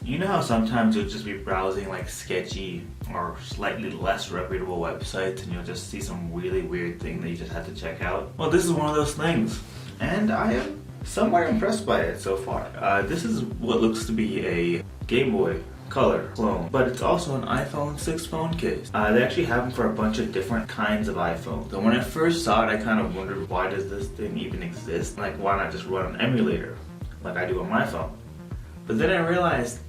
You know how sometimes you'll just be browsing like sketchy or slightly less reputable websites and you'll just see some really weird thing that you just have to check out? Well, this is one of those things. And I am somewhat impressed by it so far. This is what looks to be a Game Boy Color clone, but it's also an iPhone 6 phone case. They actually have them for a bunch of different kinds of iPhones. And when I first saw it, I kind of wondered, why does this thing even exist? Like, why not just run an emulator like I do on my phone? But then I realized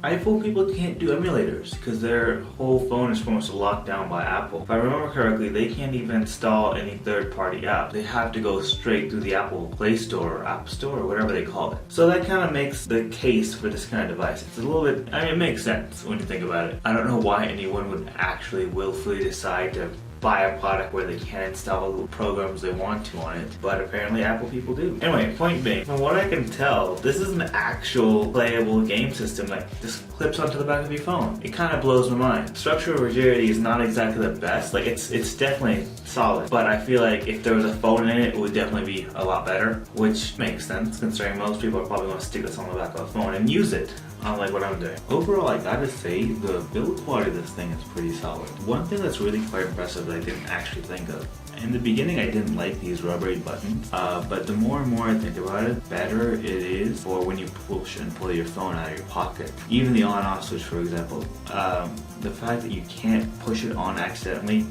iPhone people can't do emulators because their whole phone is pretty much locked down by Apple. If I remember correctly, they can't even install any third-party app. They have to go straight through the Apple Play Store or App Store or whatever they call it. So that kind of makes the case for this kind of device. It's a little bit, I mean, it makes sense when you think about it. I don't know why anyone would actually willfully decide to buy a product where they can't install the programs they want to on it, but apparently Apple people do. Anyway, point being, from what I can tell, this is an actual playable game system that just clips onto the back of your phone. It kind of blows my mind. Structural rigidity is not exactly the best. Like, it's definitely solid, but I feel like if there was a phone in it, it would definitely be a lot better, which makes sense considering most people are probably going to stick this on the back of a phone and use it, unlike what I'm doing. Overall, I gotta say, the build quality of this thing is pretty solid. One thing that's really quite impressive that I didn't actually think of. In the beginning, I didn't like these rubbery buttons, but the more and more I think about it, better it is for when you push and pull your phone out of your pocket. Even the on-off switch, for example. The fact that you can't push it on accidentally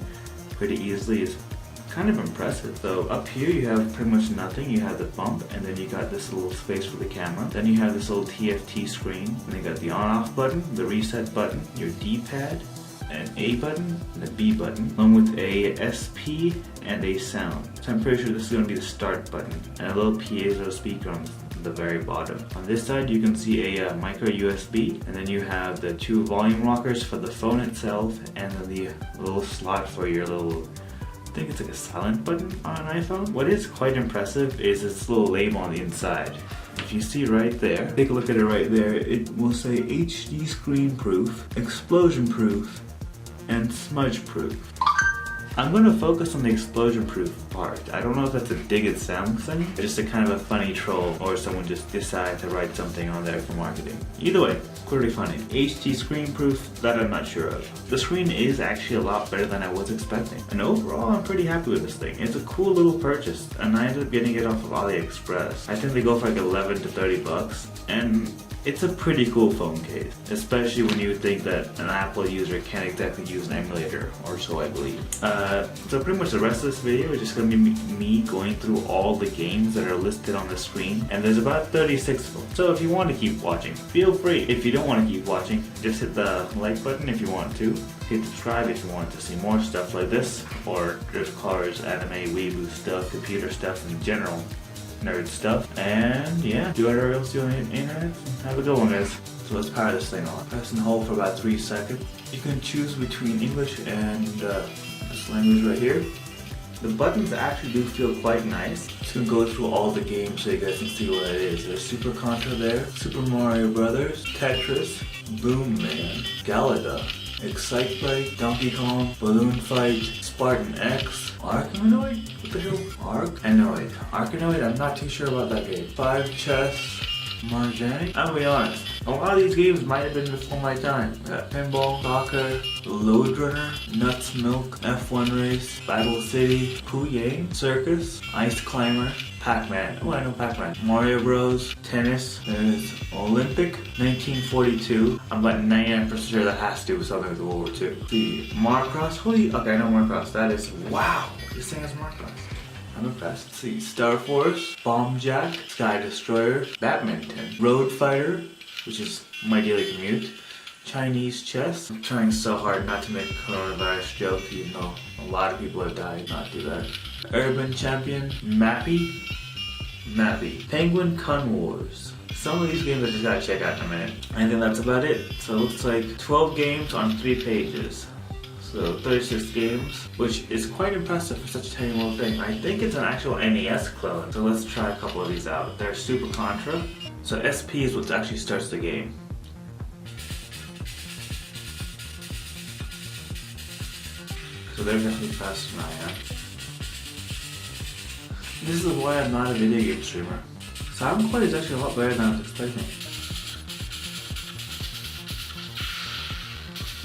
pretty easily is kind of impressive. So up here you have pretty much nothing. You have the bump, and then you got this little space for the camera. Then you have this little TFT screen, and you got the on-off button, the reset button, your D-pad, an A button, and a B button, along with a SP and a sound. So I'm pretty sure this is going to be the start button, and a little piezo speaker on the very bottom. On this side you can see a micro USB, and then you have the two volume rockers for the phone itself, and then the little slot for your little, I think it's like a silent button on an iPhone. What is quite impressive is this little label on the inside. If you see right there, take a look at it right there, it will say HD screen proof, explosion proof, and smudge proof. I'm going to focus on the explosion proof part. I don't know if that's a dig at Samsung, or just a kind of a funny troll, or someone just decided to write something on there for marketing. Either way, clearly funny. HD screen proof, that I'm not sure of. The screen is actually a lot better than I was expecting. And overall, I'm pretty happy with this thing. It's a cool little purchase, and I ended up getting it off of AliExpress. I think they go for like 11 to 30 bucks, and it's a pretty cool phone case, especially when you think that an Apple user can't exactly use an emulator, or so I believe. So pretty much the rest of this video is just going to be me going through all the games that are listed on the screen, and there's about 36 of them. So if you want to keep watching, feel free. If you don't want to keep watching, just hit the like button if you want to. Hit subscribe if you want to see more stuff like this, or just cars, anime, weeboo stuff, computer stuff in general. Nerd stuff, and yeah, do whatever else you do on the internet. Have a good one, guys. So let's power this thing on. Press and hold for about 3 seconds. You can choose between English and this language right here. The buttons actually do feel quite nice. Just gonna go through all the games so you guys can see what it is. There's Super Contra there, Super Mario Brothers, Tetris, Boom Man, Galaga, Excite Bike, Donkey Kong, Balloon Fight, Spartan X, Arkanoid? What the hell? Arkanoid, I'm not too sure about that game. 5 Chess, Mahjong. I'll be honest, a lot of these games might have been before my time. We got Pinball, Soccer, Load Runner, Nuts Milk, F1 Race, Battle City, Pooh Yang, Circus, Ice Climber, Pac-Man. Oh, I know Pac-Man. Mario Bros. Tennis. There's Olympic. 1942. I'm about 99% sure that has to do with something with World War II. The Marcross. Okay, I know Marcross. That is, wow. This thing is Marcross. I'm impressed. Let's see. Star Force. Bomb Jack. Sky Destroyer. Badminton. Road Fighter, which is my daily commute. Chinese chess. I'm trying so hard not to make a coronavirus joke, even though a lot of people have died. Not do that. Urban Champion. Mappy. Penguin Con Wars. Some of these games I just gotta check out in a minute. I think that's about it. So it looks like 12 games on 3 pages. So 36 games, which is quite impressive for such a tiny little thing. I think it's an actual NES clone. So let's try a couple of these out. There's Super Contra. So SP is what actually starts the game. So they're definitely faster than I am. This is why I'm not a video game streamer. Sound quality is actually a lot better than I was expecting.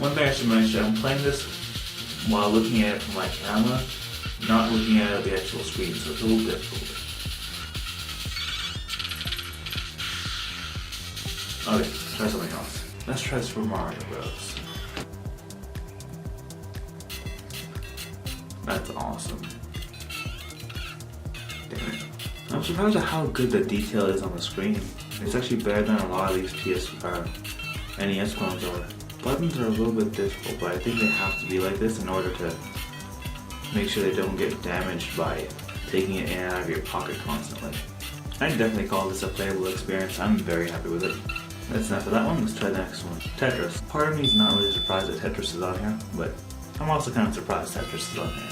One thing I should mention, I'm playing this while looking at it from my camera, not looking at the actual screen, so it's a little difficult. Okay, let's try something else. Let's try Super Mario Bros. That's awesome. Damn it. I'm surprised at how good the detail is on the screen. It's actually better than a lot of these NES clones are. Buttons are a little bit difficult, but I think they have to be like this in order to make sure they don't get damaged by taking it in and out of your pocket constantly. I definitely call this a playable experience. I'm very happy with it. That's enough of that one. Let's try the next one. Tetris. Part of me is not really surprised that Tetris is on here, but I'm also kind of surprised Tetris is on here.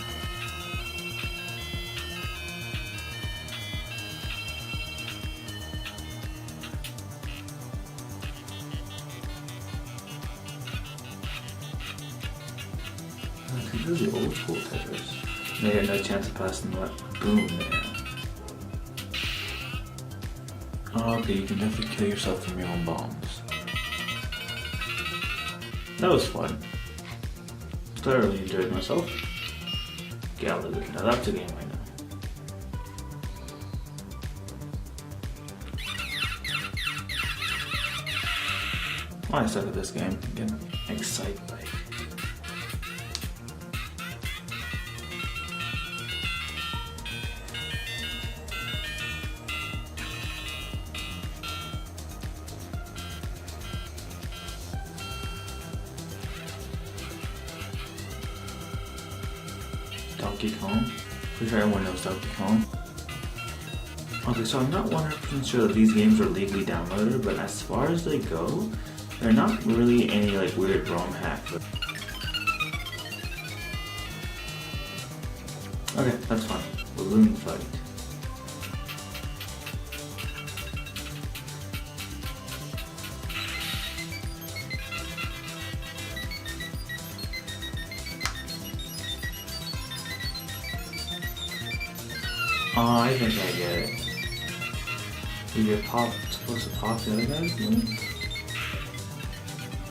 This is the old school Tetris. They had no chance of passing that. Boom, there. Oh, okay, you can definitely kill yourself from your own bombs. That was fun. Thoroughly enjoyed myself. Galaga. Now that's a game I know. I suck at this game. I'm getting excited by it. Donkey Kong. Pretty sure everyone knows Donkey Kong. Okay, so I'm not 100% sure that these games are legally downloaded, but as far as they go, they're not really any like weird ROM hacks. Okay, that's fine. Balloon fight. Oh, I think I get it. Is your pop supposed to pop the other guys?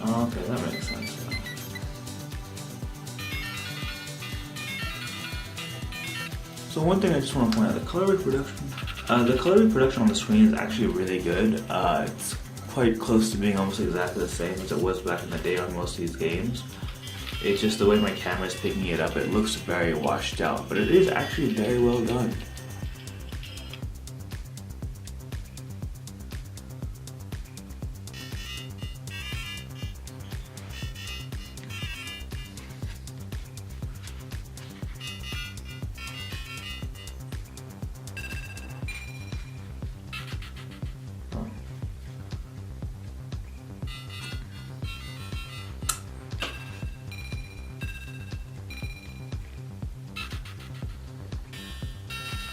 Oh, okay, that makes sense. Yeah. So one thing I just want to point out, the color reproduction on the screen is actually really good. It's quite close to being almost exactly the same as it was back in the day on most of these games. It's just the way my camera is picking it up, it looks very washed out, but it is actually very well done.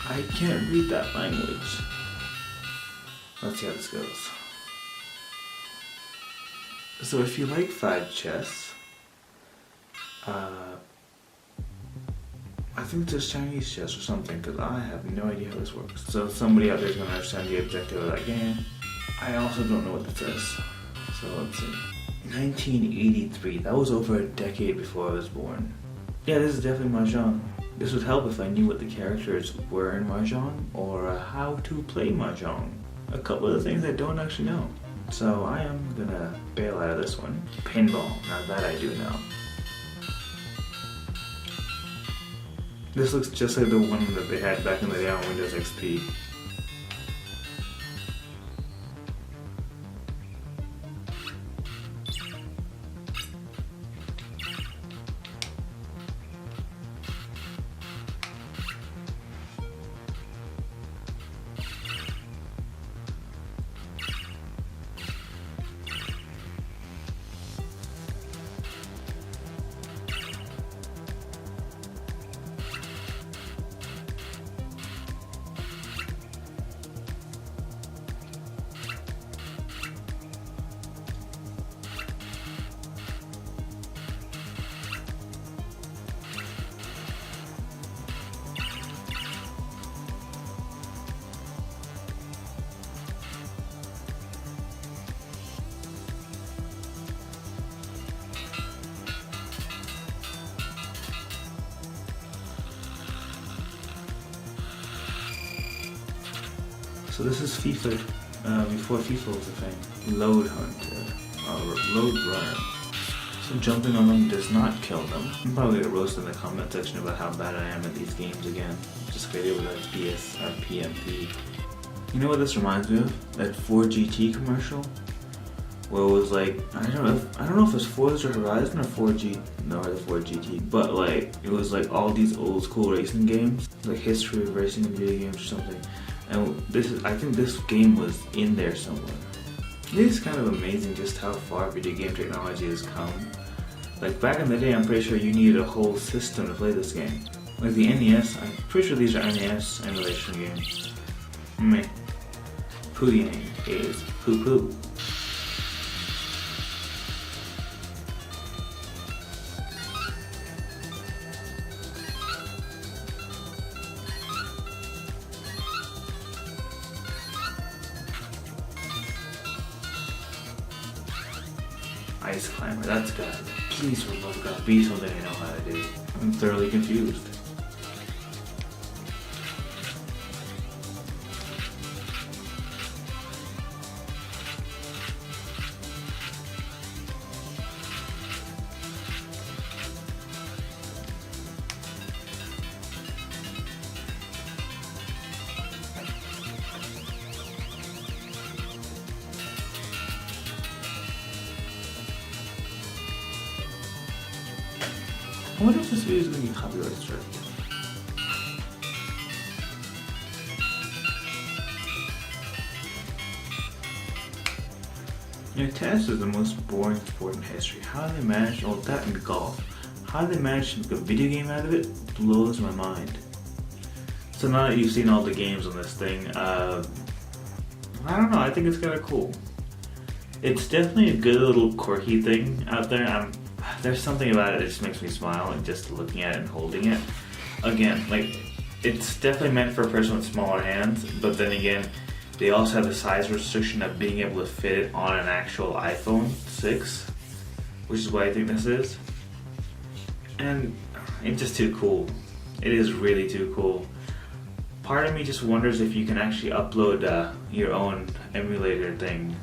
I can't read that language. Let's see how this goes. So if you like fried chess, I think it's Chinese chess or something, because I have no idea how this works. So somebody out there is going to understand the objective of that game. I also don't know what this is. So let's see. 1983, that was over a decade before I was born. Yeah, this is definitely Mahjong. This would help if I knew what the characters were in Mahjong, or how to play Mahjong. A couple of the things I don't actually know. So I am gonna bail out of this one. Pinball, now that I do know. This looks just like the one that they had back in the day on Windows XP. So this is FIFA, before FIFA was a thing. Load Hunter, or Load Runner. So jumping on them does not kill them. I'm probably gonna roast in the comment section about how bad I am at these games again. Just created with that PMP. You know what this reminds me of? That 4GT commercial? Where it was like, I don't know if it's Forza Horizon or 4G, no, it's 4GT. But like, it was like all these old school racing games, like history of racing in video games or something. And I think this game was in there somewhere. It is kind of amazing just how far video game technology has come. Like back in the day, I'm pretty sure you needed a whole system to play this game. Like the NES, I'm pretty sure these are NES emulation games. Meh. Pudding is poo poo. Ice Climber, that's gotta, please for the love of God, be something I know how to do. I'm thoroughly confused. I wonder if this video is going to be copyright strike. Tennis is the most boring sport in history. How they manage all that in golf? How they manage to make a video game out of it blows my mind. So now that you've seen all the games on this thing, I don't know, I think it's kind of cool. It's definitely a good little quirky thing out there. There's something about it that just makes me smile, and just looking at it and holding it. Again, like, it's definitely meant for a person with smaller hands, but then again, they also have the size restriction of being able to fit it on an actual iPhone 6, which is what I think this is. And it's just too cool. It is really too cool. Part of me just wonders if you can actually upload your own emulator thing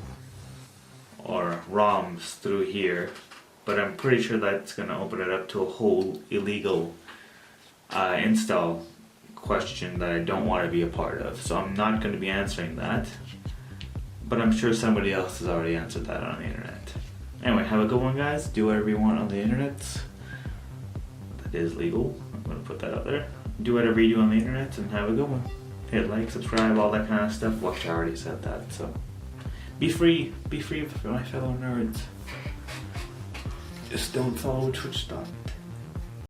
or ROMs through here. But I'm pretty sure that's going to open it up to a whole illegal install question that I don't want to be a part of. So I'm not going to be answering that. But I'm sure somebody else has already answered that on the internet. Anyway, have a good one, guys. Do whatever you want on the internet. That is legal. I'm going to put that out there. Do whatever you do on the internet and have a good one. Hit like, subscribe, all that kind of stuff. Watch, I already said that. So be free. Be free for my fellow nerds. Just don't follow Twitch stuff.